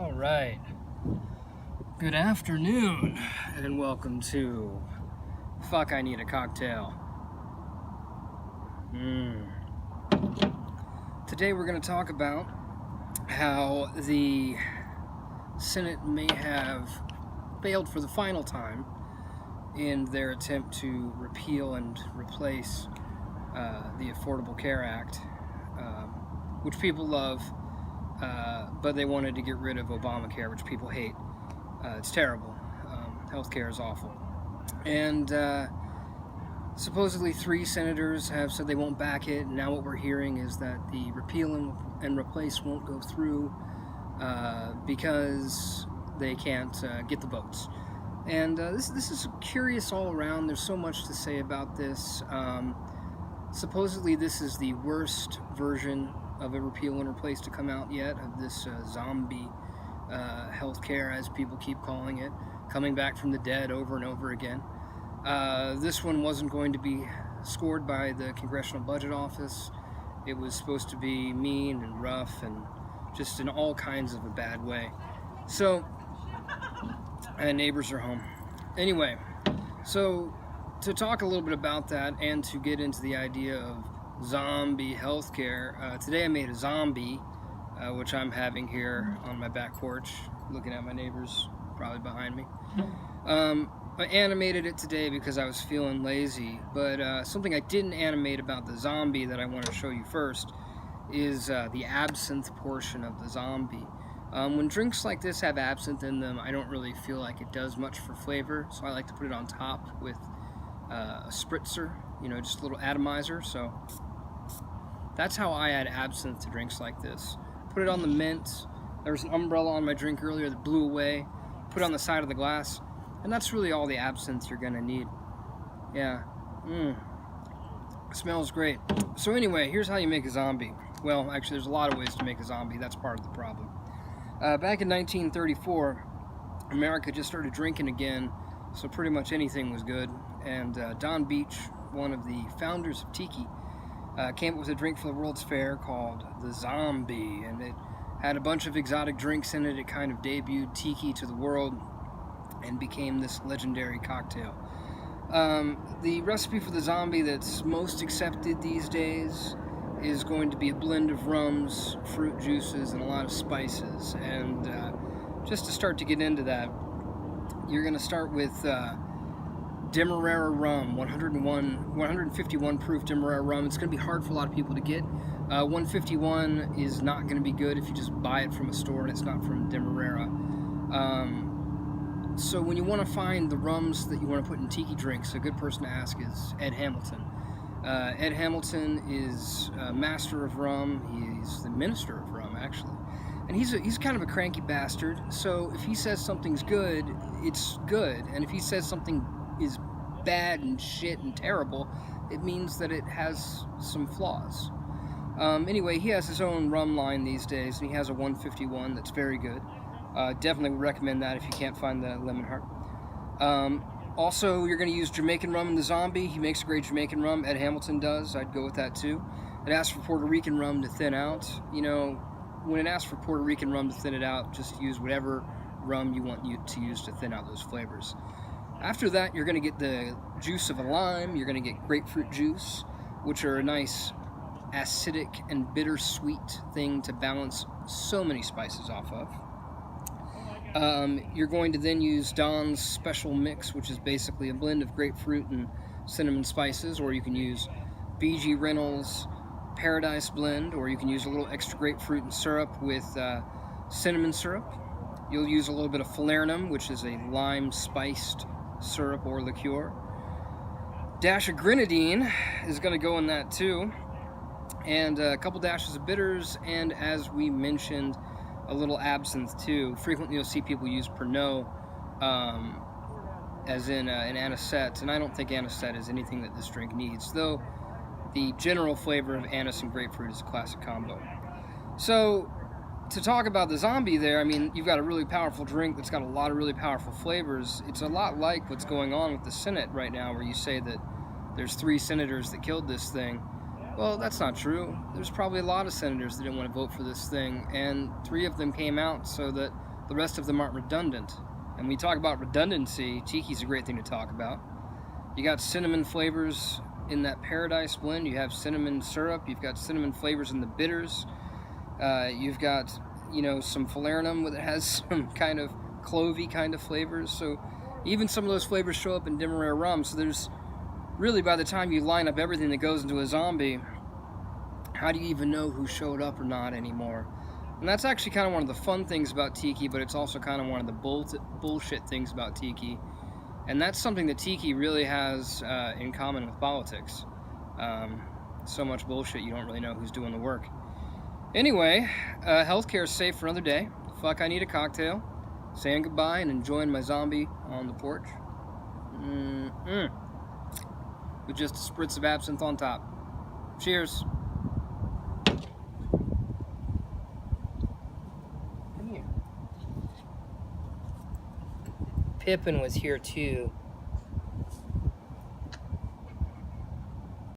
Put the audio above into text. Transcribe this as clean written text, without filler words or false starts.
All right. Good afternoon, and welcome to Fuck, I Need a Cocktail. Today we're going to talk about how the Senate may have failed for the final time in their attempt to repeal and replace the Affordable Care Act, which people love, but they wanted to get rid of Obamacare, which people hate. It's terrible. Healthcare is awful. And supposedly 3 senators have said they won't back it. And now what we're hearing is that the repeal and replace won't go through because they can't get the votes. And this is curious all around. There's so much to say about this. Supposedly this is the worst version of a repeal and replace to come out yet, of this zombie healthcare, as people keep calling it, coming back from the dead over and over again. This one wasn't going to be scored by the Congressional Budget Office. It was supposed to be mean and rough and just in all kinds of a bad way. So, and neighbors are home. Anyway, so to talk a little bit about that and to get into the idea of zombie healthcare, today I made a zombie, which I'm having here on my back porch, looking at my neighbors probably behind me. I animated it today because I was feeling lazy, but something I didn't animate about the zombie that I want to show you first is the absinthe portion of the zombie. When drinks like this have absinthe in them, I don't really feel like it does much for flavor, so I like to put it on top with a spritzer, just a little atomizer. So that's how I add absinthe to drinks like this. Put it on the mint. There was an umbrella on my drink earlier that blew away. Put it on the side of the glass. And that's really all the absinthe you're going to need. Yeah. Smells great. So anyway, here's how you make a zombie. Well, actually, there's a lot of ways to make a zombie. That's part of the problem. Back in 1934, America just started drinking again, so pretty much anything was good. And Don Beach, one of the founders of tiki, came up with a drink for the World's Fair called the Zombie, and it had a bunch of exotic drinks in it. It kind of debuted tiki to the world and became this legendary cocktail. The recipe for the zombie that's most accepted these days is going to be a blend of rums, fruit juices, and a lot of spices. And just to start to get into that, you're going to start with Demerara rum, 151 proof Demerara rum. It's going to be hard for a lot of people to get. 151 is not going to be good if you just buy it from a store and it's not from Demerara. So when you want to find the rums that you want to put in tiki drinks, a good person to ask is Ed Hamilton. Ed Hamilton is a master of rum. He's the minister of rum, actually. And he's kind of a cranky bastard. So if he says something's good, it's good. And if he says something is bad and shit and terrible, it means that it has some flaws. Anyway, he has his own rum line these days, and he has a 151 that's very good. Definitely would recommend that if you can't find the Lemon Heart. Also, you're going to use Jamaican rum in the zombie. He makes a great Jamaican rum. Ed Hamilton does. I'd go with that too. It asks for Puerto Rican rum to thin out. When it asks for Puerto Rican rum to thin it out, just use whatever rum you want to use to thin out those flavors. After that, you're going to get the juice of a lime. You're going to get grapefruit juice, which are a nice acidic and bittersweet thing to balance so many spices off of. You're going to then use Don's Special Mix, which is basically a blend of grapefruit and cinnamon spices, or you can use B.G. Reynolds Paradise Blend, or you can use a little extra grapefruit and syrup with cinnamon syrup. You'll use a little bit of falernum, which is a lime-spiced syrup or liqueur. Dash of grenadine is going to go in that too, and a couple dashes of bitters, and as we mentioned, a little absinthe too. Frequently you'll see people use Pernod as in an anisette, and I don't think anisette is anything that this drink needs, though the general flavor of anise and grapefruit is a classic combo. So to talk about the zombie there, I mean, you've got a really powerful drink that's got a lot of really powerful flavors. It's a lot like what's going on with the Senate right now, where you say that there's 3 senators that killed this thing. Well, that's not true. There's probably a lot of senators that didn't want to vote for this thing, and 3 of them came out so that the rest of them aren't redundant. And when we talk about redundancy, tiki's a great thing to talk about. You got cinnamon flavors in that Paradise blend. You have cinnamon syrup. You've got cinnamon flavors in the bitters. You've got, you know, some falernum that has some kind of clovey kind of flavors. So even some of those flavors show up in Demerara rum. So there's really, by the time you line up everything that goes into a zombie, how do you even know who showed up or not anymore? And that's actually kind of one of the fun things about tiki, but it's also kind of one of the bullshit things about tiki. And that's something that tiki really has in common with politics. So much bullshit, you don't really know who's doing the work. Anyway, healthcare is safe for another day. Fuck, I need a cocktail. Saying goodbye and enjoying my zombie on the porch. With just a spritz of absinthe on top. Cheers. Come here. Pippin was here too.